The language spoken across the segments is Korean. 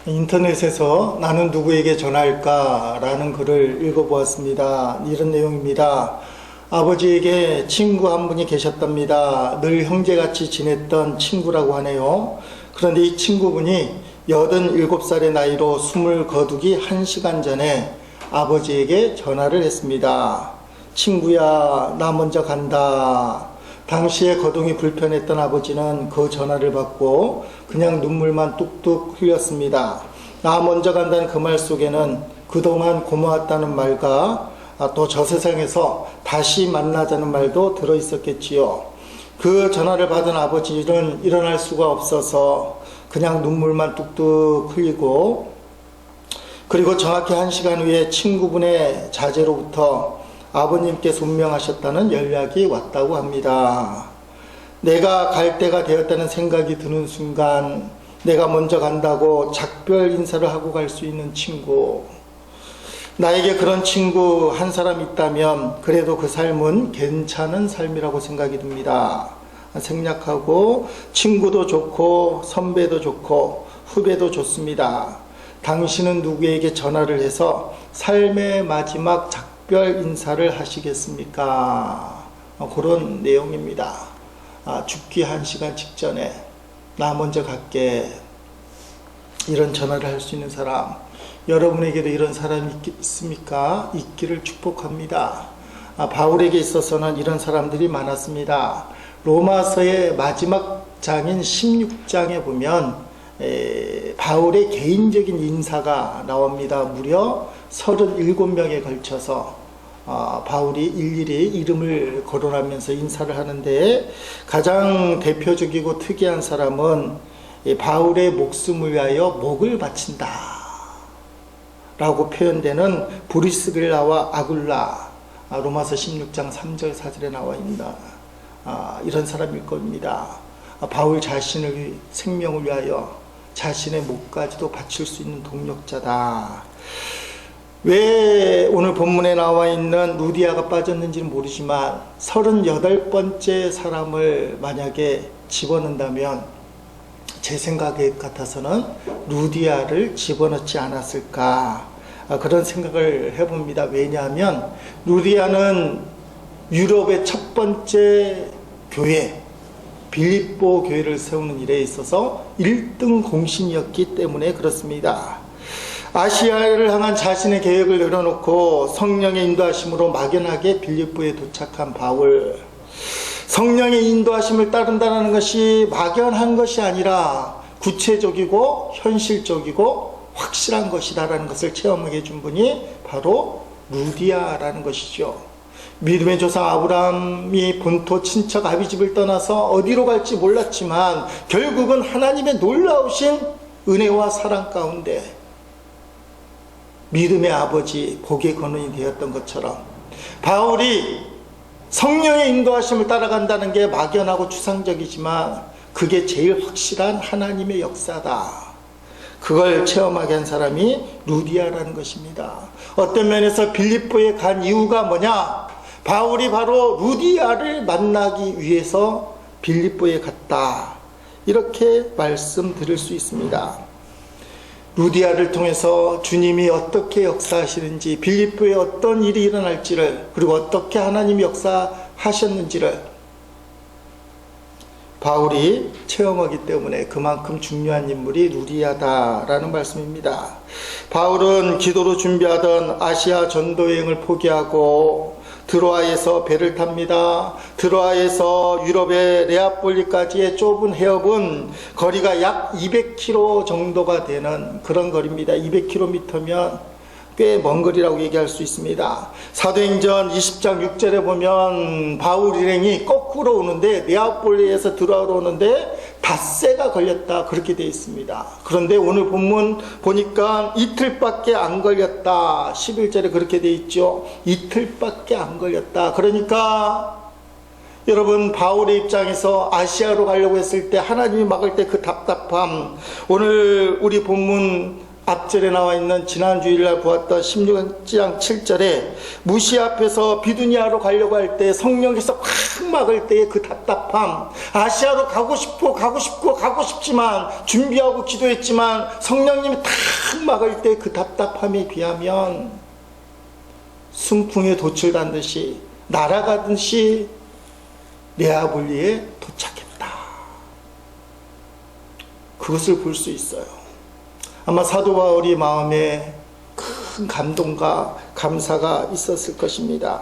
인터넷에서 나는 누구에게 전할까? 라는 글을 읽어보았습니다. 이런 내용입니다. 아버지에게 친구 한 분이 계셨답니다. 늘 형제같이 지냈던 친구라고 하네요. 그런데 이 친구분이 87살의 나이로 숨을 거두기 1시간 전에 아버지에게 전화를 했습니다. 친구야, 나 먼저 간다. 당시에 거동이 불편했던 아버지는 그 전화를 받고 그냥 눈물만 뚝뚝 흘렸습니다. 나 먼저 간다는 그 말 속에는 그동안 고마웠다는 말과 또 저 세상에서 다시 만나자는 말도 들어있었겠지요. 그 전화를 받은 아버지는 일어날 수가 없어서 그냥 눈물만 뚝뚝 흘리고, 그리고 정확히 1시간 후에 친구분의 자제로부터 아버님께서 운명하셨다는 연락이 왔다고 합니다. 내가 갈 때가 되었다는 생각이 드는 순간 내가 먼저 간다고 작별 인사를 하고 갈 수 있는 친구, 나에게 그런 친구 한 사람 있다면 그래도 그 삶은 괜찮은 삶이라고 생각이 듭니다. 생략하고 친구도 좋고 선배도 좋고 후배도 좋습니다. 당신은 누구에게 전화를 해서 삶의 마지막 작별 인사를 하시겠습니까? 그런 내용입니다. 죽기 1시간 직전에 나 먼저 갈게, 이런 전화를 할 수 있는 사람, 여러분에게도 이런 사람이 있습니까? 있기를 축복합니다. 바울에게 있어서는 이런 사람들이 많았습니다. 로마서의 마지막 장인 16장에 보면 바울의 개인적인 인사가 나옵니다. 무려 37명에 걸쳐서 바울이 일일이 이름을 거론하면서 인사를 하는데, 가장 대표적이고 특이한 사람은 바울의 목숨을 위하여 목을 바친다 라고 표현되는 브리스길라와 아굴라, 로마서 16장 3절 4절에 나와 있습니다. 이런 사람일 겁니다. 바울 자신의 생명을 위하여 자신의 목까지도 바칠 수 있는 동력자다. 왜 오늘 본문에 나와 있는 루디아가 빠졌는지는 모르지만 38번째 사람을 만약에 집어넣는다면 제 생각에 같아서는 루디아를 집어넣지 않았을까, 그런 생각을 해봅니다. 왜냐하면 루디아는 유럽의 첫 번째 교회, 빌립보 교회를 세우는 일에 있어서 1등 공신이었기 때문에 그렇습니다. 아시아를 향한 자신의 계획을 내려놓고 성령의 인도하심으로 막연하게 빌립보에 도착한 바울, 성령의 인도하심을 따른다는 것이 막연한 것이 아니라 구체적이고 현실적이고 확실한 것이다라는 것을 체험하게 해준 분이 바로 루디아라는 것이죠. 믿음의 조상 아브라함이 본토 친척 아비집을 떠나서 어디로 갈지 몰랐지만 결국은 하나님의 놀라우신 은혜와 사랑 가운데 믿음의 아버지, 복의 근원이 되었던 것처럼 바울이 성령의 인도하심을 따라간다는 게 막연하고 추상적이지만 그게 제일 확실한 하나님의 역사다. 그걸 체험하게 한 사람이 루디아라는 것입니다. 어떤 면에서 빌립보에 간 이유가 뭐냐? 바울이 바로 루디아를 만나기 위해서 빌립보에 갔다, 이렇게 말씀드릴 수 있습니다. 루디아를 통해서 주님이 어떻게 역사하시는지, 빌립보에 어떤 일이 일어날지를, 그리고 어떻게 하나님이 역사하셨는지를 바울이 체험하기 때문에 그만큼 중요한 인물이 루디아다라는 말씀입니다. 바울은 기도로 준비하던 아시아 전도 여행을 포기하고 드로아에서 배를 탑니다. 드로아에서 유럽의 레아폴리까지의 좁은 해협은 거리가 약 200km 정도가 되는 그런 거리입니다. 200km면 꽤 먼 거리라고 얘기할 수 있습니다. 사도행전 20장 6절에 보면 바울 일행이 거꾸로 오는데 레아폴리에서 드로아로 오는데 닷새가 걸렸다, 그렇게 되어 있습니다. 그런데 오늘 본문 보니까 이틀밖에 안 걸렸다, 11절에 그렇게 되어 있죠. 이틀밖에 안 걸렸다. 그러니까 여러분, 바울의 입장에서 아시아로 가려고 했을 때 하나님이 막을 때 그 답답함, 오늘 우리 본문 앞절에 나와 있는 지난 주일날 보았던 16장 7절에 무시 앞에서 비두니아로 가려고 할 때 성령께서 확 막을 때의 그 답답함, 아시아로 가고 싶지만 준비하고 기도했지만 성령님이 탁 막을 때 그 답답함에 비하면 순풍에 도출단 듯이 날아가듯이 네아볼리에 도착했다. 그것을 볼 수 있어요. 아마 사도 바울이 마음에 큰 감동과 감사가 있었을 것입니다.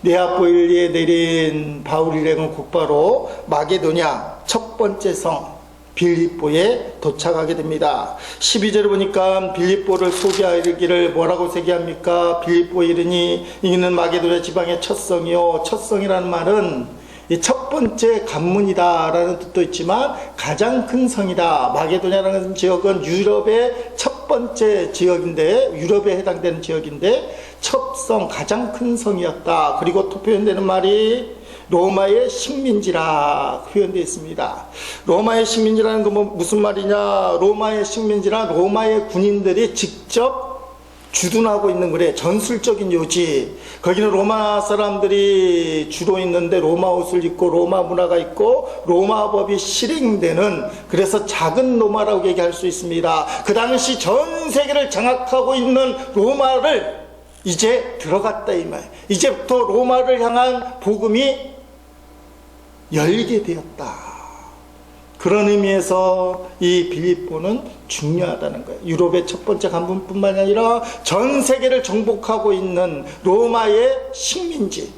네아폴리에 내린 바울 일행은 곧바로 마게도냐 첫 번째 성 빌립보에 도착하게 됩니다. 12절을 보니까 빌립보를 소개하기를 뭐라고 소개합니까? 빌립보에 이르니 이는 마게도냐 지방의 첫 성이요. 첫 성이라는 말은 첫 번째 관문이다라는 뜻도 있지만 가장 큰 성이다. 마게도냐라는 지역은 유럽의 첫 번째 지역인데, 유럽에 해당되는 지역인데 첫 성, 가장 큰 성이었다. 그리고 또 표현되는 말이 로마의 식민지라 표현되어 있습니다. 로마의 식민지라는 건 무슨 말이냐? 로마의 식민지란 로마의 군인들이 직접 주둔하고 있는 거래. 전술적인 요지. 거기는 로마 사람들이 주로 있는데 로마 옷을 입고 로마 문화가 있고 로마 법이 실행되는, 그래서 작은 로마라고 얘기할 수 있습니다. 그 당시 전 세계를 장악하고 있는 로마를 이제 들어갔다 이 말. 이제부터 로마를 향한 복음이 열게 되었다. 그런 의미에서 이 빌립보는 중요하다는 거예요. 유럽의 첫 번째 관문뿐만 아니라 전 세계를 정복하고 있는 로마의 식민지,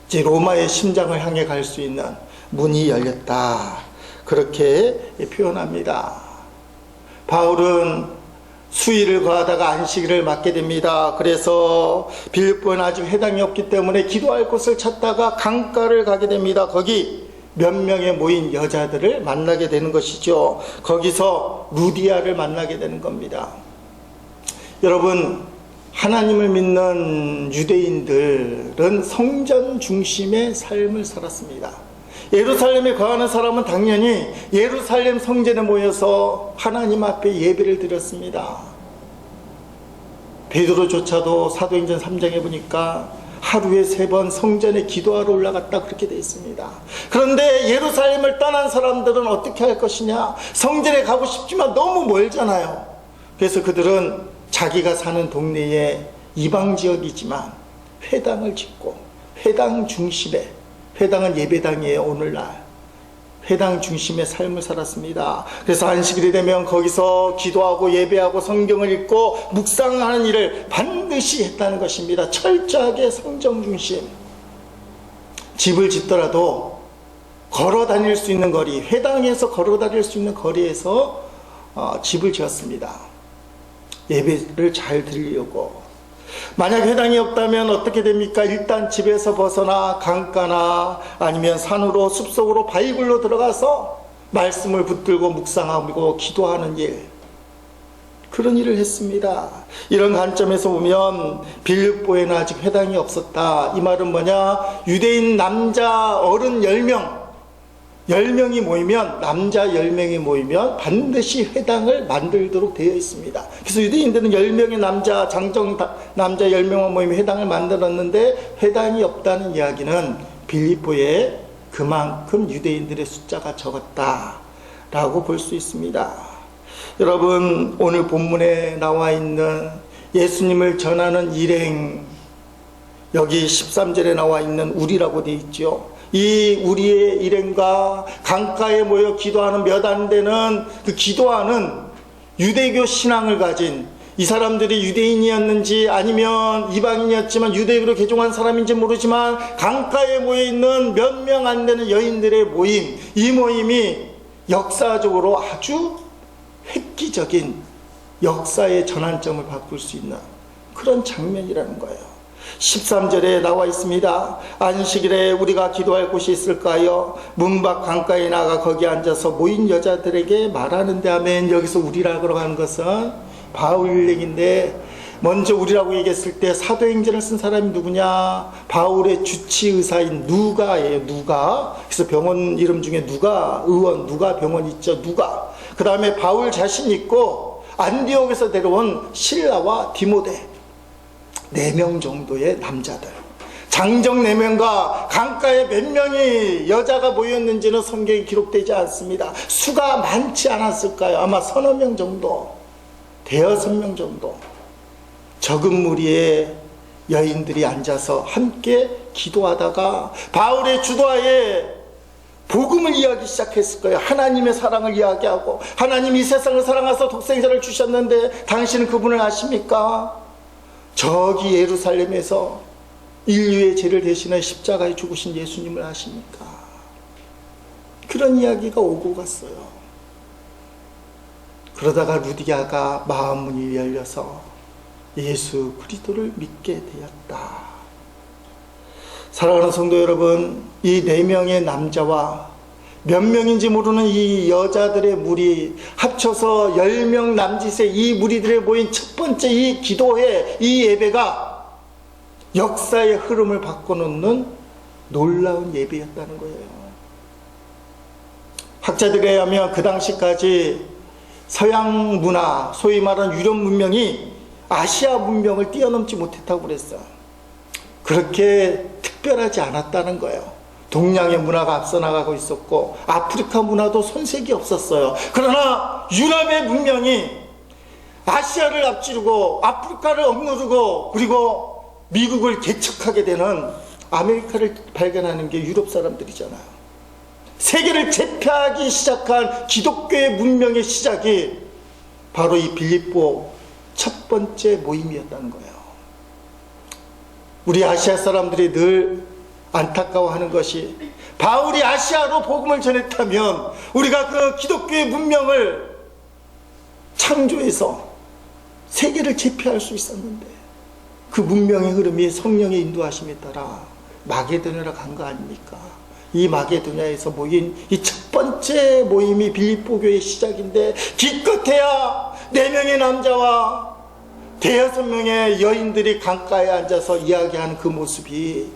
이제 로마의 심장을 향해 갈 수 있는 문이 열렸다. 그렇게 표현합니다. 바울은 수일을 거하다가 안식일을 맞게 됩니다. 그래서 빌립보는 아직 회당이 없기 때문에 기도할 곳을 찾다가 강가를 가게 됩니다. 거기 몇 명의 모인 여자들을 만나게 되는 것이죠. 거기서 루디아를 만나게 되는 겁니다. 여러분, 하나님을 믿는 유대인들은 성전 중심의 삶을 살았습니다. 예루살렘에 거하는 사람은 당연히 예루살렘 성전에 모여서 하나님 앞에 예배를 드렸습니다. 베드로조차도 사도행전 3장에 보니까 하루에 3번 성전에 기도하러 올라갔다 그렇게 되어 있습니다. 그런데 예루살렘을 떠난 사람들은 어떻게 할 것이냐? 성전에 가고 싶지만 너무 멀잖아요. 그래서 그들은 자기가 사는 동네에 이방 지역이지만 회당을 짓고 회당 중심에, 회당은 예배당이에요. 오늘날 회당 중심의 삶을 살았습니다. 그래서 안식일이 되면 거기서 기도하고 예배하고 성경을 읽고 묵상하는 일을 반드시 했다는 것입니다. 철저하게 성경 중심. 집을 짓더라도 걸어 다닐 수 있는 거리, 회당에서 걸어 다닐 수 있는 거리에서 집을 지었습니다. 예배를 잘 드리려고. 만약 회당이 없다면 어떻게 됩니까? 일단 집에서 벗어나 강가나 아니면 산으로 숲속으로 바위굴로 들어가서 말씀을 붙들고 묵상하고 기도하는 일, 그런 일을 했습니다. 이런 관점에서 보면 빌립보에는 아직 회당이 없었다. 이 말은 뭐냐? 유대인 남자 어른 10명이 모이면, 남자 10명이 모이면 반드시 회당을 만들도록 되어 있습니다. 그래서 유대인들은 10명의 남자, 장정 남자 10명만 모이면 회당을 만들었는데, 회당이 없다는 이야기는 빌립보에 그만큼 유대인들의 숫자가 적었다라고 볼 수 있습니다. 여러분, 오늘 본문에 나와 있는 예수님을 전하는 일행, 여기 13절에 나와 있는 우리라고 되어 있죠. 이 우리의 일행과 강가에 모여 기도하는 몇 안 되는 그 기도하는 유대교 신앙을 가진, 이 사람들이 유대인이었는지 아니면 이방인이었지만 유대교로 개종한 사람인지 모르지만 강가에 모여 있는 몇 명 안 되는 여인들의 모임, 이 모임이 역사적으로 아주 획기적인 역사의 전환점을 바꿀 수 있는 그런 장면이라는 거예요. 13절에 나와 있습니다. 안식일에 우리가 기도할 곳이 있을까요? 문 밖 강가에 나가 거기 앉아서 모인 여자들에게 말하는데, 아멘. 여기서 우리라고 하는 것은 바울 일행인데, 먼저 우리라고 얘기했을 때 사도행전을 쓴 사람이 누구냐? 바울의 주치의사인 누가예요. 누가. 그래서 병원 이름 중에 누가 의원, 누가 병원 있죠. 누가. 그 다음에 바울 자신 있고, 안디옥에서 데려온 실라와 디모데 4명 정도의 남자들, 장정 4명과 강가에 몇 명이 여자가 모였는지는 성경에 기록되지 않습니다. 수가 많지 않았을까요? 아마 서너 명 정도, 대여섯 명 정도, 적은 무리의 여인들이 앉아서 함께 기도하다가 바울의 주도하에 복음을 이야기 시작했을 거예요. 하나님의 사랑을 이야기하고, 하나님이 이 세상을 사랑하사 독생자를 주셨는데 당신은 그분을 아십니까? 저기 예루살렘에서 인류의 죄를 대신해 십자가에 죽으신 예수님을 아십니까? 그런 이야기가 오고 갔어요. 그러다가 루디아가 마음문이 열려서 예수 그리스도를 믿게 되었다. 사랑하는 성도 여러분, 이 4명의 남자와 몇 명인지 모르는 이 여자들의 무리 합쳐서 10명 남짓의 이 무리들에 모인 첫 번째 이 기도회, 이 예배가 역사의 흐름을 바꿔놓는 놀라운 예배였다는 거예요. 학자들에 의하면 그 당시까지 서양 문화, 소위 말하는 유럽 문명이 아시아 문명을 뛰어넘지 못했다고 그랬어요. 그렇게 특별하지 않았다는 거예요. 동양의 문화가 앞서 나가고 있었고 아프리카 문화도 손색이 없었어요. 그러나 유럽의 문명이 아시아를 앞지르고 아프리카를 억누르고 그리고 미국을 개척하게 되는 아메리카를 발견하는 게 유럽 사람들이잖아요. 세계를 제패하기 시작한 기독교의 문명의 시작이 바로 이 빌립보 첫 번째 모임이었다는 거예요. 우리 아시아 사람들이 늘 안타까워하는 것이, 바울이 아시아로 복음을 전했다면 우리가 그 기독교의 문명을 창조해서 세계를 제패할 수 있었는데 그 문명의 흐름이 성령의 인도하심에 따라 마게도냐로 간 거 아닙니까? 이 마게도냐에서 모인 이 첫 번째 모임이 빌립보 교회의 시작인데, 기껏해야 4명의 남자와 대여섯 명의 여인들이 강가에 앉아서 이야기하는 그 모습이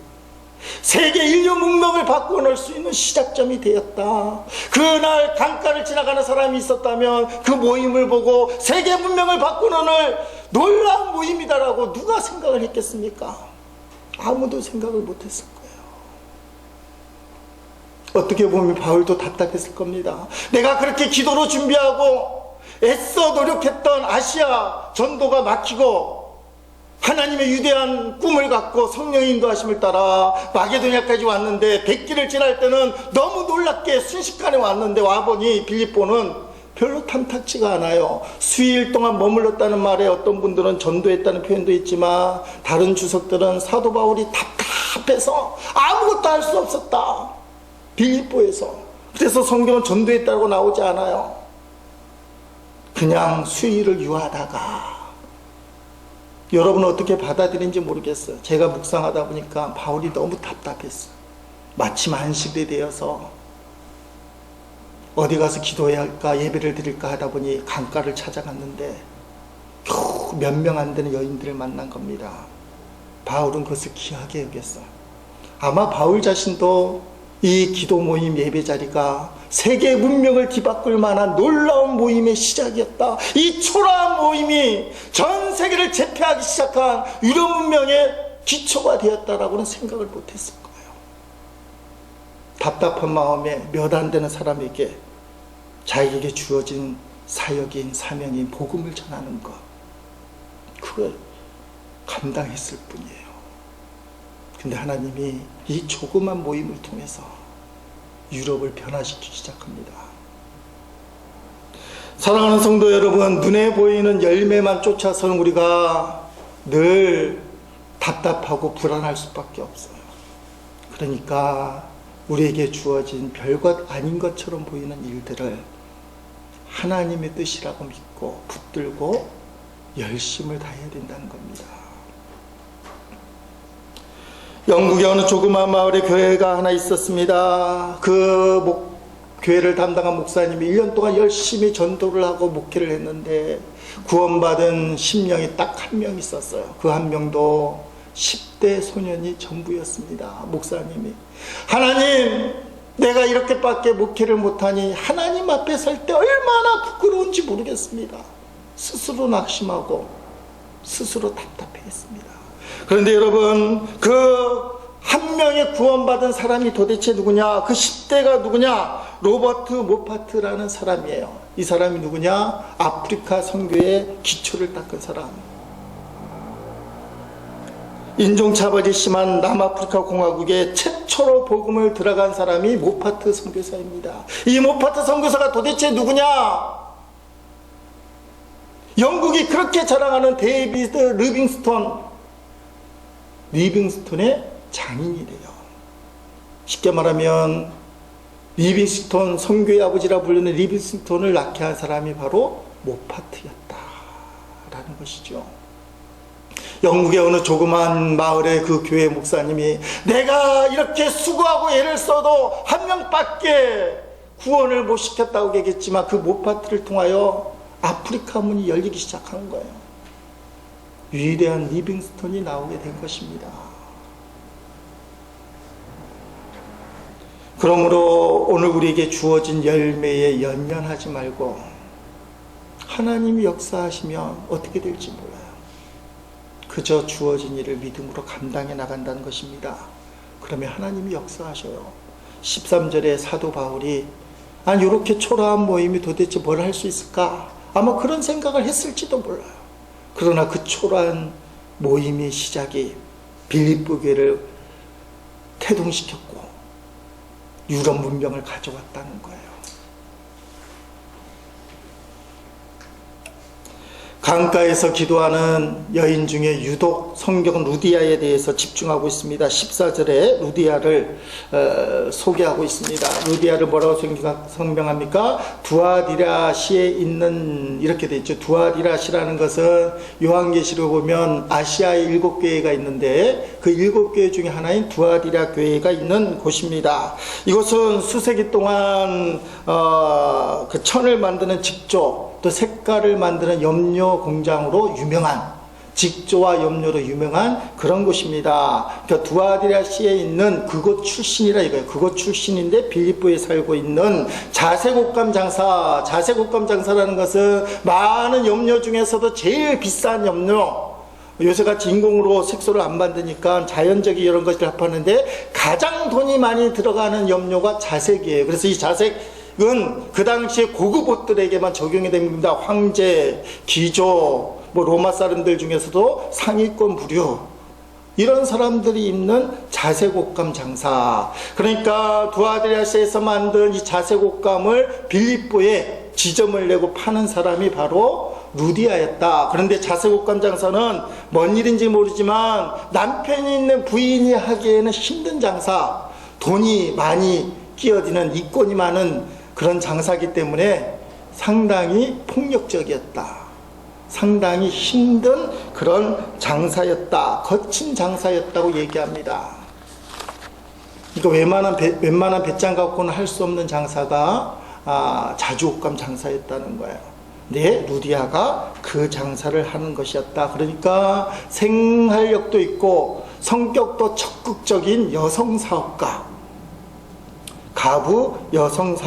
세계 인류 문명을 바꿔놓을 수 있는 시작점이 되었다. 그날 강가를 지나가는 사람이 있었다면 그 모임을 보고 세계 문명을 바꿔놓을 놀라운 모임이다라고 누가 생각을 했겠습니까? 아무도 생각을 못했을 거예요. 어떻게 보면 바울도 답답했을 겁니다. 내가 그렇게 기도로 준비하고 애써 노력했던 아시아 전도가 막히고 하나님의 위대한 꿈을 갖고 성령의 인도하심을 따라 마게도냐까지 왔는데 100길을 지날 때는 너무 놀랍게 순식간에 왔는데 와보니 빌립보는 별로 탐탁지가 않아요. 수일 동안 머물렀다는 말에 어떤 분들은 전도했다는 표현도 있지만 다른 주석들은 사도 바울이 답답해서 아무것도 할 수 없었다. 빌립보에서. 그래서 성경은 전도했다고 나오지 않아요. 그냥 수일을 유하다가, 여러분은 어떻게 받아들인지 모르겠어요. 제가 묵상하다 보니까 바울이 너무 답답했어요. 마침 안식일에 되어서 어디 가서 기도해야 할까, 예배를 드릴까 하다 보니 강가를 찾아갔는데 겨우 몇 명 안 되는 여인들을 만난 겁니다. 바울은 그것을 귀하게 여겼어요. 아마 바울 자신도 이 기도 모임 예배 자리가 세계 문명을 뒤바꿀 만한 놀라운 모임의 시작이었다. 이 초라한 모임이 전 세계를 제패하기 시작한 유럽 문명의 기초가 되었다라고는 생각을 못했을 거예요. 답답한 마음에 몇 안 되는 사람에게 자기에게 주어진 사역인 사명인 복음을 전하는 것, 그걸 감당했을 뿐이에요. 근데 하나님이 이 조그만 모임을 통해서 유럽을 변화시키기 시작합니다. 사랑하는 성도 여러분, 눈에 보이는 열매만 쫓아서는 우리가 늘 답답하고 불안할 수밖에 없어요. 그러니까 우리에게 주어진 별것 아닌 것처럼 보이는 일들을 하나님의 뜻이라고 믿고 붙들고 열심을 다해야 된다는 겁니다. 영국의 어느 조그마한 마을에 교회가 하나 있었습니다. 그 교회를 담당한 목사님이 1년 동안 열심히 전도를 하고 목회를 했는데 구원받은 심령이 딱 한 명 있었어요. 그 한 명도 10대 소년이 전부였습니다. 목사님이, 하나님, 내가 이렇게밖에 목회를 못하니 하나님 앞에 설 때 얼마나 부끄러운지 모르겠습니다. 스스로 낙심하고 스스로 답답해했습니다. 그런데 여러분, 그 한 명의 구원받은 사람이 도대체 누구냐? 그 10대가 누구냐? 로버트 모파트라는 사람이에요. 이 사람이 누구냐? 아프리카 선교의 기초를 닦은 사람. 인종차별이 심한 남아프리카 공화국에 최초로 복음을 들어간 사람이 모파트 선교사입니다. 이 모파트 선교사가 도대체 누구냐? 영국이 그렇게 자랑하는 데이비드 리빙스톤의 장인이래요. 쉽게 말하면 리빙스톤, 선교의 아버지라 불리는 리빙스톤을 낳게 한 사람이 바로 모파트였다라는 것이죠. 영국의 어느 조그만 마을의 그 교회 목사님이 내가 이렇게 수고하고 애를 써도 한 명밖에 구원을 못 시켰다고 얘기했지만 그 모파트를 통하여 아프리카 문이 열리기 시작한 거예요. 위대한 리빙스톤이 나오게 된 것입니다. 그러므로 오늘 우리에게 주어진 열매에 연연하지 말고 하나님이 역사하시면 어떻게 될지 몰라요. 그저 주어진 일을 믿음으로 감당해 나간다는 것입니다. 그러면 하나님이 역사하셔요. 13절에 사도 바울이 아니 이렇게 초라한 모임이 도대체 뭘 할 수 있을까? 아마 그런 생각을 했을지도 몰라요. 그러나 그 초라한 모임의 시작이 빌립보 교회를 태동시켰고 유럽 문명을 가져왔다는 거예요. 강가에서 기도하는 여인 중에 유독 성경은 루디아에 대해서 집중하고 있습니다. 14절에 루디아를 소개하고 있습니다. 루디아를 뭐라고 설명합니까? 두아디라시에 있는, 이렇게 되어 있죠. 두아디라시라는 것은 요한계시록 보면 아시아의 7교회가 있는데 그 7교회 중에 하나인 두아디라 교회가 있는 곳입니다. 이곳은 수세기 동안 그 천을 만드는 직조, 또 색깔을 만드는 염료 공장으로 유명한, 직조와 염료로 유명한 그런 곳입니다. 그러니까 두아디라시에 있는 그곳 출신이라 이거예요. 그곳 출신인데 빌립보에 살고 있는 자색옷감 장사. 자색옷감 장사라는 것은 많은 염료 중에서도 제일 비싼 염료, 요새같이 인공으로 색소를 안 만드니까 자연적인 이런 것을 합하는데 가장 돈이 많이 들어가는 염료가 자색이에요. 그래서 이 자색은 그 당시에 고급 옷들에게만 적용이 됩니다. 황제, 귀족, 로마 사람들 중에서도 상위권 부류, 이런 사람들이 입는 자색 옷감 장사. 그러니까 두아디라시에서 만든 이 자색 옷감을 빌립보에 지점을 내고 파는 사람이 바로 루디아였다. 그런데 자색 옷감 장사는 뭔 일인지 모르지만 남편이 있는 부인이 하기에는 힘든 장사, 돈이 많이 끼어드는, 이권이 많은 그런 장사기 때문에 상당히 폭력적이었다. 상당히 힘든 그런 장사였다. 거친 장사였다고 얘기합니다. 그러니까 웬만한 배짱 갖고는 할 수 없는 장사가 자주옷감 장사였다는 거예요. 근데 루디아가 그 장사를 하는 것이었다. 그러니까 생활력도 있고 성격도 적극적인 여성 사업가, 가부 여성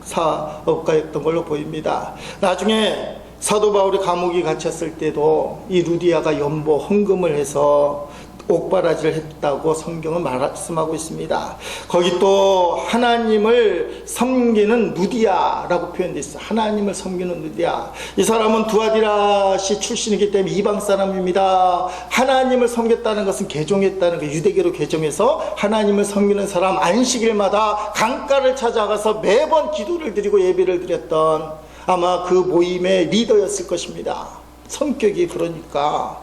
사업가였던 걸로 보입니다. 나중에 사도 바울이 감옥에 갇혔을 때도 이 루디아가 연보 헌금을 해서 옥바라지를 했다고 성경은 말씀하고 있습니다. 거기 또 하나님을 섬기는 루디아라고 표현되어 있어요. 하나님을 섬기는 루디아. 이 사람은 두아디라시 출신이기 때문에 이방 사람입니다. 하나님을 섬겼다는 것은 개종했다는 거, 유대교로 개종해서 하나님을 섬기는 사람, 안식일마다 강가를 찾아가서 매번 기도를 드리고 예배를 드렸던 아마 그 모임의 리더였을 것입니다. 성격이 그러니까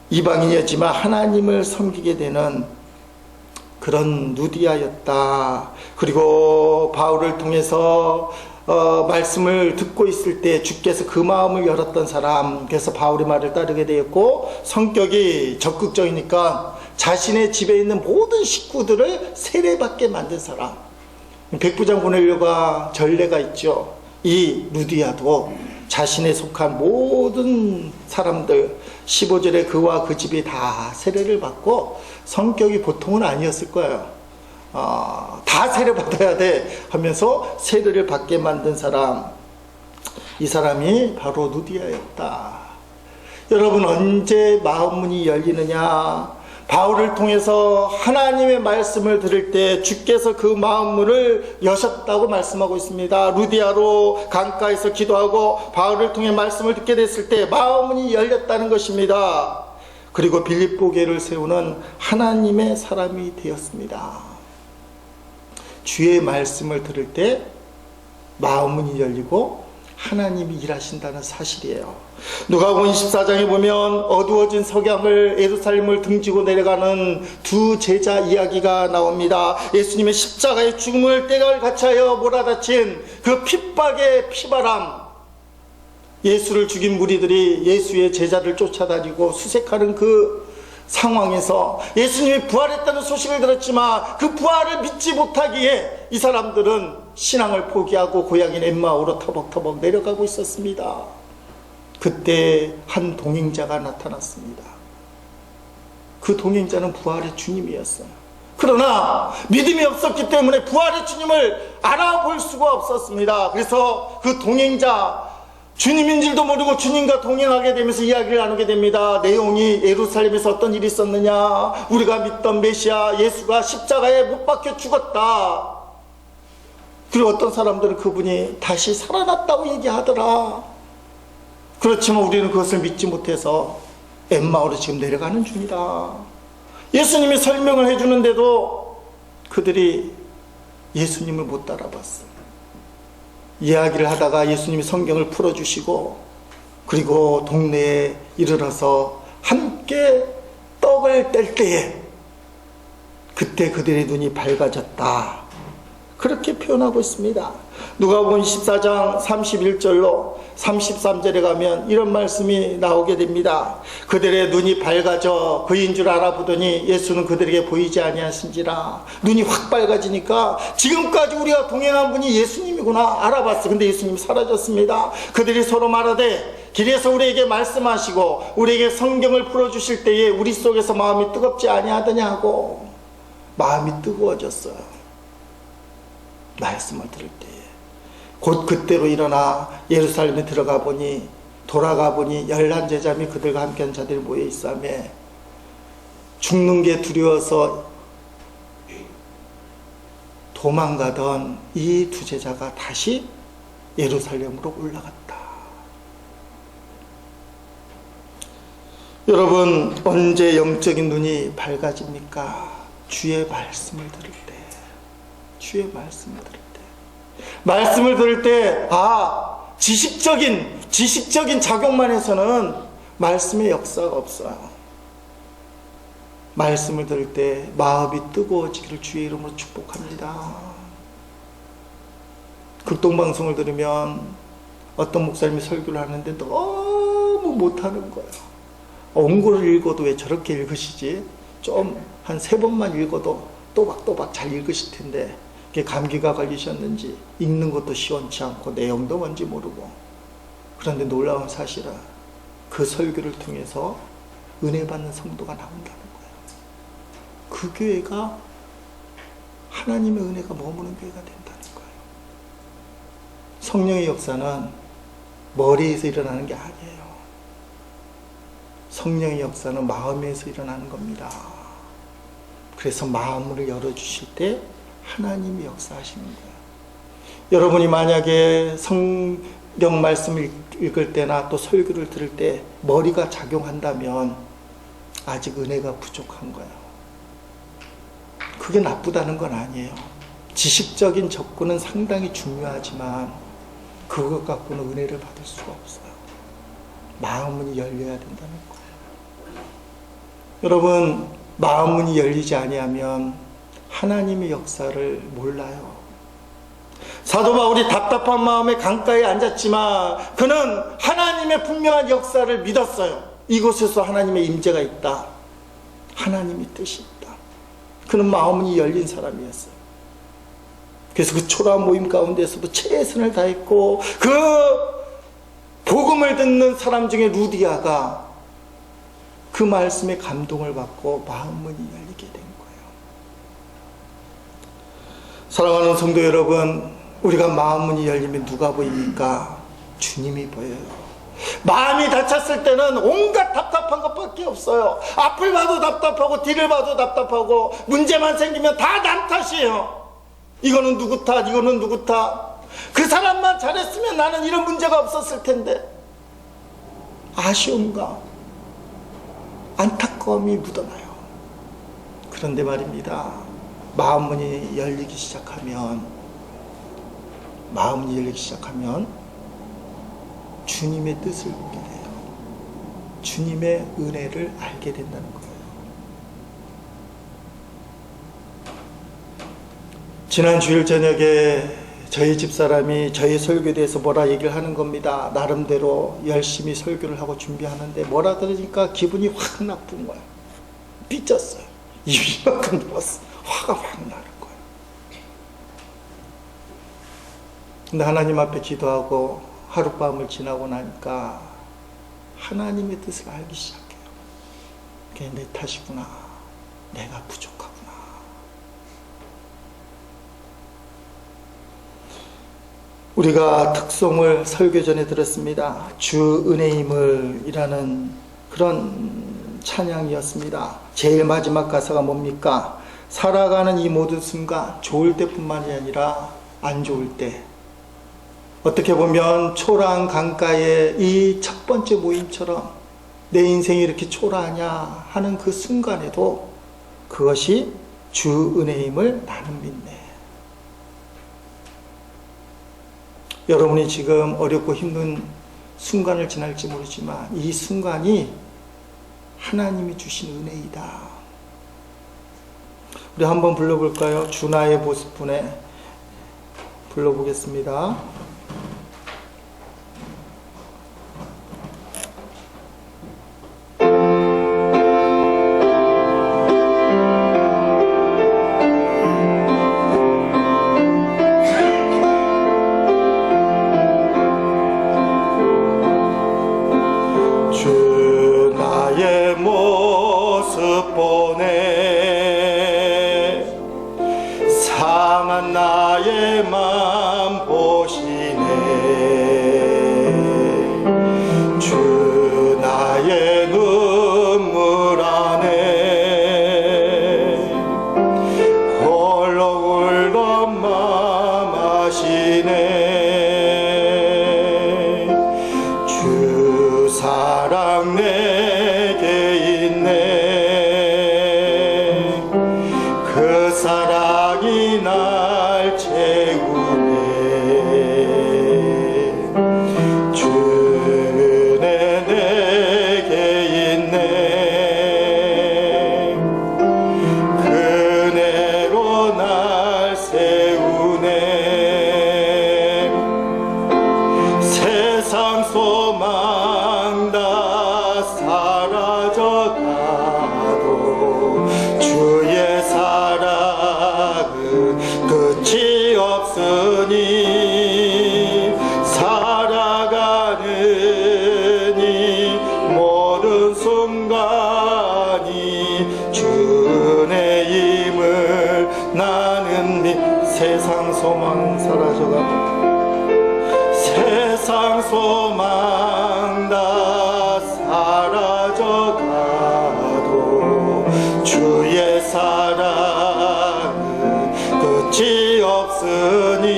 이방인이었지만 하나님을 섬기게 되는 그런 루디아였다. 그리고 바울을 통해서 말씀을 듣고 있을 때 주께서 그 마음을 열었던 사람, 그래서 바울의 말을 따르게 되었고, 성격이 적극적이니까 자신의 집에 있는 모든 식구들을 세례받게 만든 사람. 백부장 보내려고 전례가 있죠. 이 루디아도 자신에 속한 모든 사람들 15절에 그와 그 집이 다 세례를 받고, 성격이 보통은 아니었을 거예요. 다 세례 받아야 돼 하면서 세례를 받게 만든 사람. 이 사람이 바로 루디아였다. 여러분, 언제 마음문이 열리느냐? 바울을 통해서 하나님의 말씀을 들을 때 주께서 그 마음문을 여셨다고 말씀하고 있습니다. 루디아로 강가에서 기도하고 바울을 통해 말씀을 듣게 됐을 때 마음문이 열렸다는 것입니다. 그리고 빌립보 교회를 세우는 하나님의 사람이 되었습니다. 주의 말씀을 들을 때 마음문이 열리고 하나님이 일하신다는 사실이에요. 누가복음 24장에 보면 어두워진 석양을 예루살렘을 등지고 내려가는 두 제자 이야기가 나옵니다. 예수님의 십자가의 죽음을 때를 같이하여 몰아다친 그 핍박의 피바람, 예수를 죽인 무리들이 예수의 제자를 쫓아다니고 수색하는 그 상황에서 예수님이 부활했다는 소식을 들었지만 그 부활을 믿지 못하기에 이 사람들은 신앙을 포기하고 고향인 엠마오로 터벅터벅 내려가고 있었습니다. 그때 한 동행자가 나타났습니다. 그 동행자는 부활의 주님이었어요. 그러나 믿음이 없었기 때문에 부활의 주님을 알아볼 수가 없었습니다. 그래서 그 동행자, 주님인 줄도 모르고 주님과 동행하게 되면서 이야기를 나누게 됩니다. 내용이 예루살렘에서 어떤 일이 있었느냐, 우리가 믿던 메시아 예수가 십자가에 못 박혀 죽었다. 그리고 어떤 사람들은 그분이 다시 살아났다고 얘기하더라. 그렇지만 우리는 그것을 믿지 못해서 엠마오로 지금 내려가는 중이다. 예수님이 설명을 해주는데도 그들이 예수님을 못 따라봤어요. 이야기를 하다가 예수님이 성경을 풀어주시고 그리고 동네에 이르러서 함께 떡을 뗄 때에 그때 그들의 눈이 밝아졌다. 그렇게 표현하고 있습니다. 누가복음 14장 31절로 33절에 가면 이런 말씀이 나오게 됩니다. 그들의 눈이 밝아져 그인 줄 알아보더니 예수는 그들에게 보이지 아니하신지라. 눈이 확 밝아지니까 지금까지 우리가 동행한 분이 예수님이구나 알아봤어. 근데 예수님이 사라졌습니다. 그들이 서로 말하되 길에서 우리에게 말씀하시고 우리에게 성경을 풀어주실 때에 우리 속에서 마음이 뜨겁지 아니하더냐 하고 마음이 뜨거워졌어요. 말씀을 들을 때에 곧 그때로 일어나 예루살렘에 들어가 보니 돌아가 보니 11제자 및 그들과 함께한 자들이 모여 있으며 죽는 게 두려워서 도망가던 이 두 제자가 다시 예루살렘으로 올라갔다. 여러분, 언제 영적인 눈이 밝아집니까? 주의 말씀을 들을 때. 주의 말씀을 들을 때. 말씀을 들을 때, 지식적인 작용만 해서는 말씀의 역사가 없어요. 말씀을 들을 때 마음이 뜨거워지기를 주의 이름으로 축복합니다. 극동방송을 들으면 어떤 목사님이 설교를 하는데 너무 못하는 거예요. 원고를 읽어도 왜 저렇게 읽으시지? 좀 한 3번만 읽어도 또박또박 잘 읽으실 텐데 감기가 걸리셨는지 읽는 것도 시원치 않고 내용도 뭔지 모르고. 그런데 놀라운 사실은 그 설교를 통해서 은혜 받는 성도가 나온다는 거예요. 그 교회가 하나님의 은혜가 머무는 교회가 된다는 거예요. 성령의 역사는 머리에서 일어나는 게 아니에요. 성령의 역사는 마음에서 일어나는 겁니다. 그래서 마음을 열어주실 때 하나님이 역사하시는 거예요. 여러분이 만약에 성경 말씀을 읽을 때나 또 설교를 들을 때 머리가 작용한다면 아직 은혜가 부족한 거예요. 그게 나쁘다는 건 아니에요. 지식적인 접근은 상당히 중요하지만 그것 갖고는 은혜를 받을 수가 없어요. 마음문이 열려야 된다는 거예요. 여러분, 마음문이 열리지 아니하면 하나님의 역사를 몰라요. 사도 바울이 답답한 마음에 강가에 앉았지만 그는 하나님의 분명한 역사를 믿었어요. 이곳에서 하나님의 임재가 있다. 하나님의 뜻이 있다. 그는 마음문이 열린 사람이었어요. 그래서 그 초라한 모임 가운데서도 최선을 다했고 그 복음을 듣는 사람 중에 루디아가 그 말씀에 감동을 받고 마음문이 열리게 된 거예요. 사랑하는 성도 여러분, 우리가 마음문이 열리면 누가 보입니까? 주님이 보여요. 마음이 다쳤을 때는 온갖 답답한 것밖에 없어요. 앞을 봐도 답답하고 뒤를 봐도 답답하고 문제만 생기면 다 남 탓이에요. 이거는 누구 탓, 이거는 누구 탓. 그 사람만 잘했으면 나는 이런 문제가 없었을 텐데. 아쉬움과 안타까움이 묻어나요. 그런데 말입니다, 마음문이 열리기 시작하면 주님의 뜻을 보게 돼요. 주님의 은혜를 알게 된다는 거예요. 지난 주일 저녁에 저희 집사람이 저희 설교에 대해서 뭐라 얘기를 하는 겁니다. 나름대로 열심히 설교를 하고 준비하는데 뭐라 들으니까 기분이 확 나쁜 거예요. 삐졌어요. 이만큼 누웠어. 화가 확 나는 거예요. 근데 하나님 앞에 기도하고 하룻밤을 지나고 나니까 하나님의 뜻을 알기 시작해요. 그게 내 탓이구나. 내가 부족하구나. 우리가 특송을 설교 전에 들었습니다. 주 은혜임을이라는 그런 찬양이었습니다. 제일 마지막 가사가 뭡니까? 살아가는 이 모든 순간, 좋을 때뿐만이 아니라 안 좋을 때, 어떻게 보면 초라한 강가의 이 첫 번째 모임처럼 내 인생이 이렇게 초라하냐 하는 그 순간에도 그것이 주 은혜임을 나는 믿네. 여러분이 지금 어렵고 힘든 순간을 지날지 모르지만 이 순간이 하나님이 주신 은혜이다. 우리 한번 불러볼까요? 주 나의 보습분에 불러보겠습니다. 세상 소망 사라져가고 세상 소망 다 사라져가도 주의 사랑은 끝이 없으니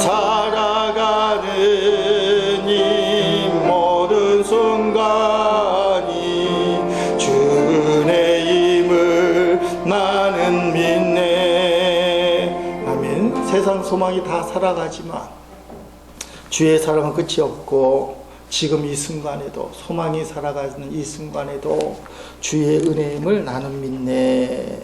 살아가는 이 모든 순간이 주 은혜임을 나는 믿네. 세상 소망이 다 살아가지만 주의 사랑은 끝이 없고 지금 이 순간에도 소망이 살아가는 이 순간에도 주의 은혜임을 나는 믿네.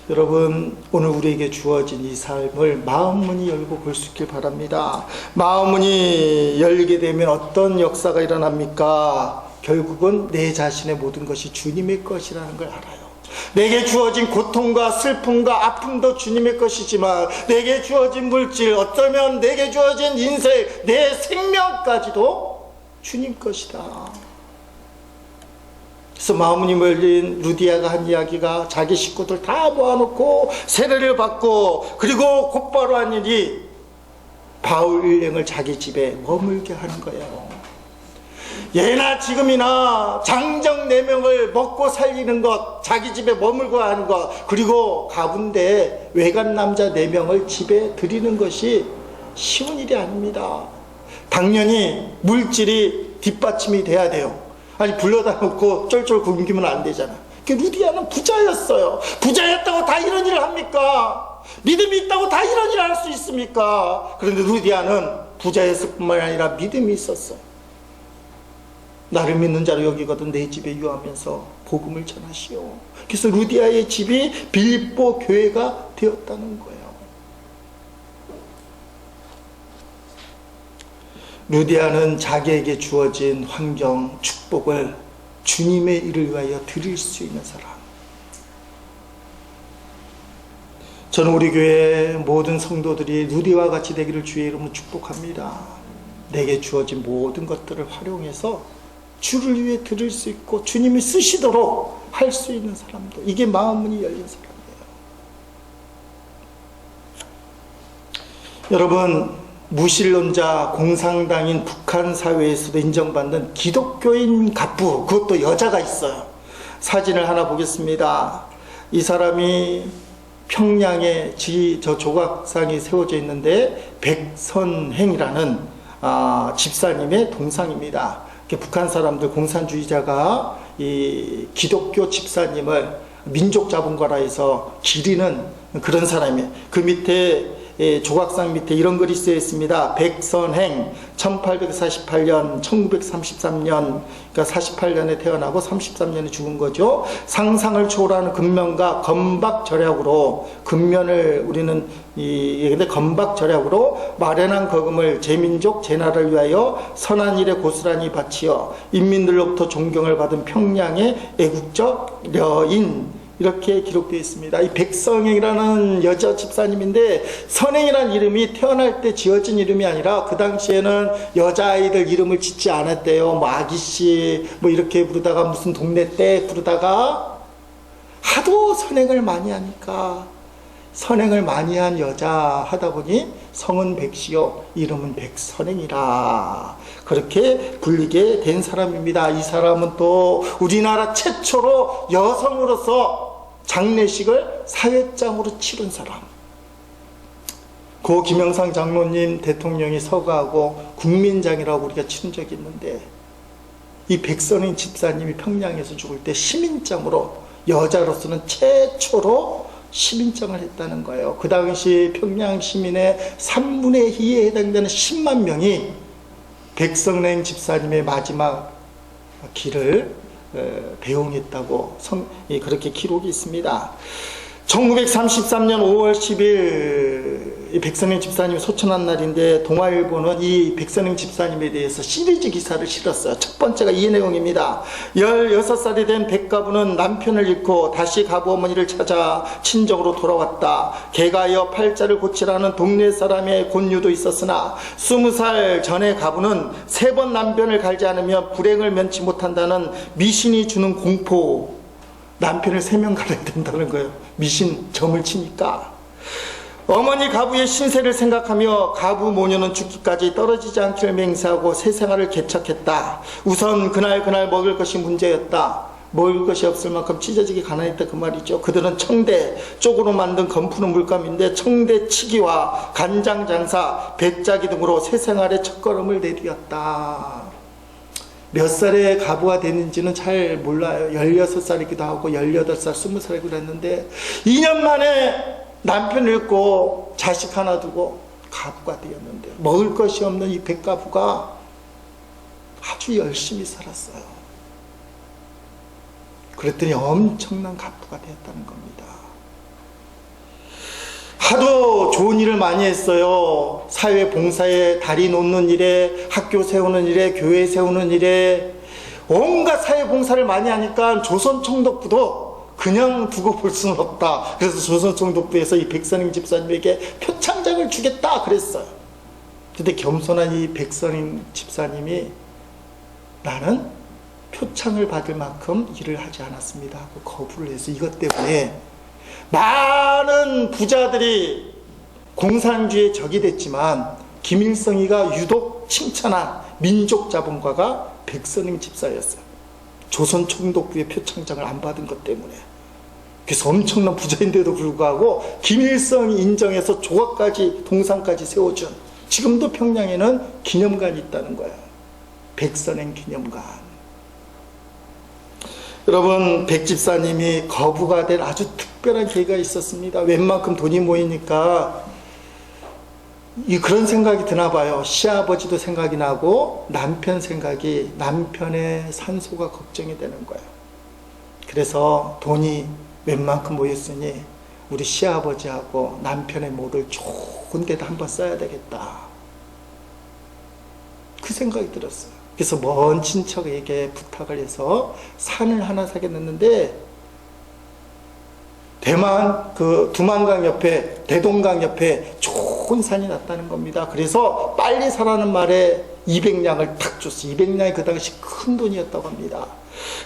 여러분, 오늘 우리에게 주어진 이 삶을 마음문이 열고 볼 수 있길 바랍니다. 마음문이 열리게 되면 어떤 역사가 일어납니까? 결국은 내 자신의 모든 것이 주님의 것이라는 걸 알아요. 내게 주어진 고통과 슬픔과 아픔도 주님의 것이지만 내게 주어진 물질, 어쩌면 내게 주어진 인생, 내 생명까지도 주님 것이다. 그래서 마음문이 열린 루디아가 한 이야기가 자기 식구들 다 모아놓고 세례를 받고 그리고 곧바로 한 일이 바울 일행을 자기 집에 머물게 하는 거예요. 예나 지금이나 장정 4명을 먹고 살리는 것, 자기 집에 머물고 하는 것, 그리고 가운데 외간 남자 4명을 집에 들이는 것이 쉬운 일이 아닙니다. 당연히 물질이 뒷받침이 돼야 돼요. 아니 불러다 놓고 쫄쫄 굶기면 안 되잖아. 루디아는 부자였어요. 부자였다고 다 이런 일을 합니까? 믿음이 있다고 다 이런 일을 할 수 있습니까? 그런데 루디아는 부자였을 뿐만 아니라 믿음이 있었어. 나를 믿는 자로 여기거든 내 집에 유하면서 복음을 전하시오. 그래서 루디아의 집이 빌립보 교회가 되었다는 거예요. 루디아는 자기에게 주어진 환경, 축복을 주님의 일을 위하여 드릴 수 있는 사람. 저는 우리 교회 모든 성도들이 루디와 같이 되기를 주의 이름으로 축복합니다. 내게 주어진 모든 것들을 활용해서 주를 위해 드릴 수 있고 주님이 쓰시도록 할 수 있는 사람들, 이게 마음문이 열린 사람이에요. 여러분, 무신론자 공산당인 북한 사회에서도 인정받는 기독교인 갑부, 그것도 여자가 있어요. 사진을 하나 보겠습니다. 이 사람이 평양에 저 조각상이 세워져 있는데 백선행이라는 집사님의 동상입니다. 북한 사람들, 공산주의자가 이 기독교 집사님을 민족 자본가라 해서 기리는 그런 사람이에요. 그 밑에 조각상 밑에 이런 글이 쓰여 있습니다. 백선행 1848년 1933년, 그러니까 48년에 태어나고 33년에 죽은 거죠. 상상을 초월하는 근면과 건박절약으로, 근면을 우리는 근데 건박절약으로 마련한 거금을 제민족 제나라를 위하여 선한 일에 고스란히 바치어 인민들로부터 존경을 받은 평양의 애국적 여인, 이렇게 기록되어 있습니다. 이 백성행이라는 여자 집사님인데, 선행이라는 이름이 태어날 때 지어진 이름이 아니라 그 당시에는 여자아이들 이름을 짓지 않았대요. 뭐 아기씨 뭐 이렇게 부르다가 무슨 동네 때 부르다가 하도 선행을 많이 하니까 선행을 많이 한 여자 하다 보니 성은 백시요 이름은 백선행이라 그렇게 불리게 된 사람입니다. 이 사람은 또 우리나라 최초로 여성으로서 장례식을 사회장으로 치른 사람. 고 김영삼 장로님 대통령이 서거하고 국민장이라고 우리가 치른 적이 있는데, 이 백선행 집사님이 평양에서 죽을 때 시민장으로, 여자로서는 최초로 시민장을 했다는 거예요. 그 당시 평양 시민의 3분의 2에 해당되는 10만 명이 백선행 집사님의 마지막 길을 배웅했다고 그렇게 기록이 있습니다. 1933년 5월 10일 이 백선행 집사님이 소천한 날인데, 동아일보는 이 백선행 집사님에 대해서 시리즈 기사를 실었어요. 첫 번째가 이 내용입니다. 16살이 된 백가부는 남편을 잃고 다시 가부 어머니를 찾아 친정으로 돌아왔다. 개가여 팔자를 고치라는 동네 사람의 권유도 있었으나 20살 전에 가부는 3번 남편을 갈지 않으면 불행을 면치 못한다는 미신이 주는 공포, 남편을 3명 갈아야 된다는 거예요. 미신 점을 치니까. 어머니 가부의 신세를 생각하며 가부 모녀는 죽기까지 떨어지지 않기를 맹세하고 새 생활을 개척했다. 우선 그날 먹을 것이 문제였다. 먹을 것이 없을 만큼 찢어지게 가난했다 그 말이죠. 그들은 청대 쪽으로 만든 검푸는 물감인데 청대치기와 간장장사, 배짜기 등으로 새 생활의 첫걸음을 내디뎠다. 몇 살에 가부가 됐는지는 잘 몰라요. 16살이기도 하고 18살, 20살이기도 했는데 2년 만에 남편을 잃고 자식 하나 두고 가부가 되었는데, 먹을 것이 없는 이 백가부가 아주 열심히 살았어요. 그랬더니 엄청난 가부가 되었다는 겁니다. 하도 좋은 일을 많이 했어요. 사회 봉사에, 다리 놓는 일에, 학교 세우는 일에, 교회 세우는 일에 온갖 사회 봉사를 많이 하니까 조선총독부도 그냥 두고 볼 수는 없다. 그래서 조선총독부에서 이 백선행 집사님에게 표창장을 주겠다 그랬어요. 근데 겸손한 이 백선행 집사님이 나는 표창을 받을 만큼 일을 하지 않았습니다 하고 거부를 해서, 이것 때문에 많은 부자들이 공산주의의 적이 됐지만 김일성이가 유독 칭찬한 민족 자본가가 백선임 집사였어요. 조선 총독부의 표창장을 안 받은 것 때문에. 그래서 엄청난 부자인데도 불구하고 김일성이 인정해서 조각까지 동상까지 세워준, 지금도 평양에는 기념관이 있다는 거예요. 백선행 기념관. 여러분, 백 집사님이 거부가 된 아주 특별한 계기가 있었습니다. 웬만큼 돈이 모이니까 그런 생각이 드나 봐요. 시아버지도 생각이 나고 남편의 산소가 걱정이 되는 거예요. 그래서 돈이 웬만큼 모였으니 우리 시아버지하고 남편의 모를 좋은 데다 한번 써야 되겠다. 그 생각이 들었어요. 그래서 먼 친척에게 부탁을 해서 산을 하나 사겠는데, 대만 그 두만강 옆에, 대동강 옆에 좋은 산이 났다는 겁니다. 그래서 빨리 사라는 말에 200냥을 탁 줬어요. 200냥이 그 당시 큰 돈이었다고 합니다.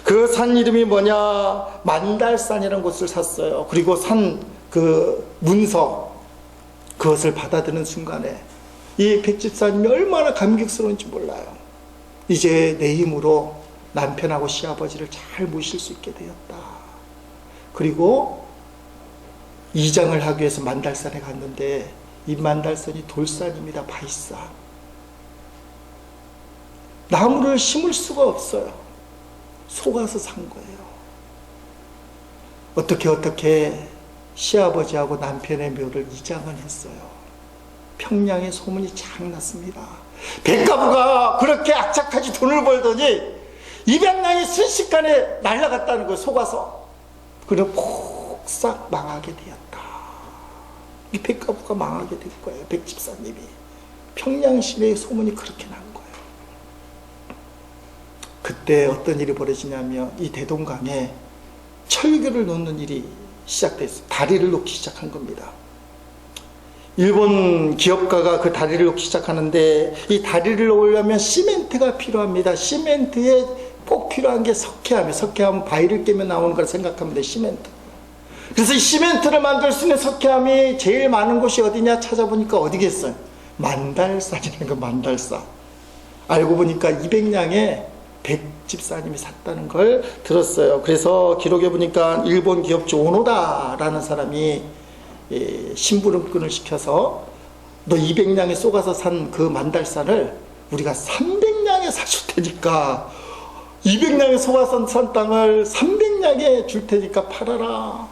그 산 이름이 뭐냐? 만달산이라는 곳을 샀어요. 그리고 산 그 문서, 그것을 받아들이는 순간에 이 백집사님이 얼마나 감격스러운지 몰라요. 이제 내 힘으로 남편하고 시아버지를 잘 모실 수 있게 되었다. 그리고 이장을 하기 위해서 만달산에 갔는데, 이 만달산이 돌산입니다. 바위산. 나무를 심을 수가 없어요. 속아서 산 거예요. 어떻게 시아버지하고 남편의 묘를 이장을 했어요. 평양에 소문이 쫙 났습니다. 백가부가 그렇게 악착같이 돈을 벌더니 200냥이 순식간에 날아갔다는 거예요. 속아서. 그래 폭삭 망하게 되었다. 이 백가부가 망하게 된 거예요. 백집사님이. 평양 시내에 소문이 그렇게 난 거예요. 그때 어떤 일이 벌어지냐면, 이 대동강에 철교를 놓는 일이 시작됐어요. 다리를 놓기 시작한 겁니다. 일본 기업가가 그 다리를 놓기 시작하는데, 이 다리를 놓으려면 시멘트가 필요합니다. 시멘트에 꼭 필요한 게 석회암이에요. 석회암은 바위를 깨면 나오는 걸 생각하면 돼요. 시멘트. 그래서 이 시멘트를 만들 수 있는 석회암이 제일 많은 곳이 어디냐 찾아보니까 어디겠어요? 만달산이라는 거, 만달산. 알고 보니까 200냥에 백집사님이 샀다는 걸 들었어요. 그래서 기록에 보니까 일본 기업주 오노다라는 사람이 심부름꾼을 시켜서, 너 200냥에 쏘가서 산 그 만달산을 우리가 300냥에 사줄 테니까, 200냥에 쏘가서 산 땅을 300냥에 줄 테니까 팔아라.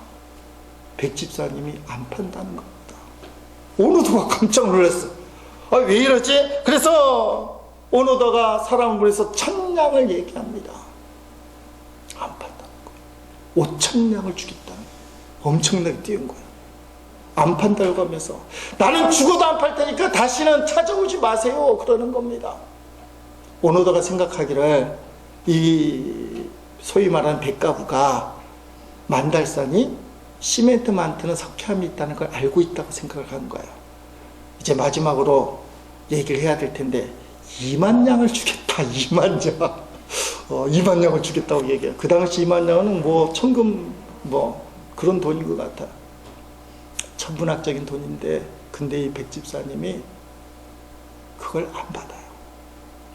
백집사님이 안 판다는 겁니다. 오노다가 깜짝 놀랐어. 왜 이러지? 그래서 오노다가 사람을 보내서 1000냥을 얘기합니다. 안 판다는 거예요. 5000냥을 주겠다는 거예요. 엄청나게 띄운 거예요. 안 판다고 하면서, 나는 죽어도 안 팔 테니까 다시는 찾아오지 마세요. 그러는 겁니다. 오노다가 생각하기를, 이 소위 말하는 백가부가 만달산이 시멘트 만드는 석회암이 있다는 걸 알고 있다고 생각을 한 거예요. 이제 마지막으로 얘기를 해야 될 텐데, 2만 냥을 주겠다. 2만 냥. 2만 냥을 주겠다고 얘기해요. 그 당시 2만 냥은 뭐 천금 뭐 그런 돈인 것 같아요. 천문학적인 돈인데, 근데 이 백집사님이 그걸 안 받아요.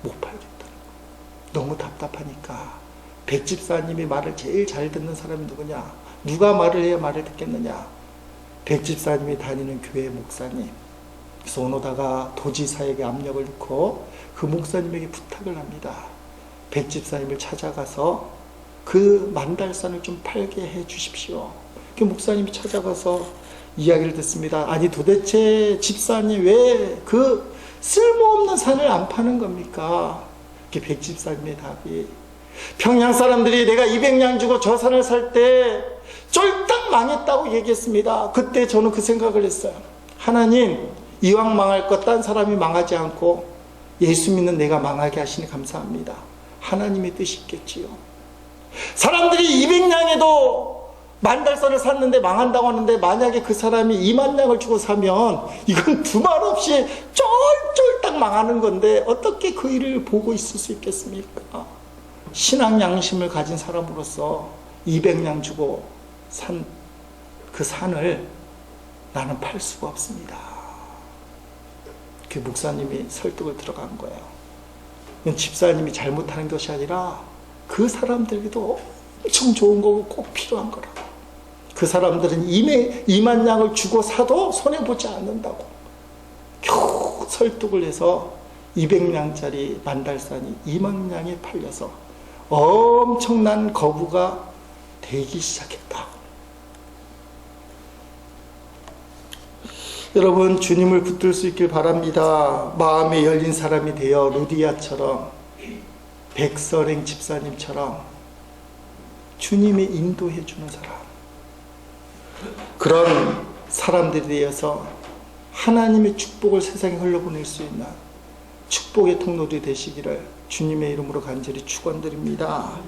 못 팔겠다는 거예요. 너무 답답하니까. 백집사님이 말을 제일 잘 듣는 사람이 누구냐? 누가 말을 해야 말을 듣겠느냐? 백집사님이 다니는 교회 목사님. 그래서 오노다가 도지사에게 압력을 넣고 그 목사님에게 부탁을 합니다. 백집사님을 찾아가서 그 만달산을 좀 팔게 해 주십시오. 그 목사님이 찾아가서 이야기를 듣습니다. 아니, 도대체 집사님 왜 그 쓸모없는 산을 안 파는 겁니까? 그 백집사님의 답이, 평양 사람들이 내가 200냥 주고 저 산을 살 때 쫄딱 망했다고 얘기했습니다. 그때 저는 그 생각을 했어요. 하나님, 이왕 망할 것 딴 사람이 망하지 않고 예수 믿는 내가 망하게 하시니 감사합니다. 하나님의 뜻이 있겠지요. 사람들이 200냥에도 만달산을 샀는데 망한다고 하는데, 만약에 그 사람이 2만 냥을 주고 사면 이건 두말 없이 쫄쫄딱 망하는 건데, 어떻게 그 일을 보고 있을 수 있겠습니까? 신앙 양심을 가진 사람으로서 200냥 주고 산 그 산을 나는 팔 수가 없습니다. 그 목사님이 설득을 들어간 거예요. 이건 집사님이 잘못하는 것이 아니라 그 사람들에게도 엄청 좋은 거고 꼭 필요한 거라고. 그 사람들은 2만 양을 주고 사도 손해보지 않는다고. 겨우 설득을 해서 200냥짜리 만달산이 2만 냥에 팔려서 엄청난 거부가 되기 시작했다. 여러분, 주님을 붙들 수 있길 바랍니다. 마음이 열린 사람이 되어 루디아처럼, 백설행 집사님처럼 주님이 인도해 주는 사람, 그런 사람들이 되어서 하나님의 축복을 세상에 흘러보낼 수 있는 축복의 통로들이 되시기를 주님의 이름으로 간절히 축원드립니다.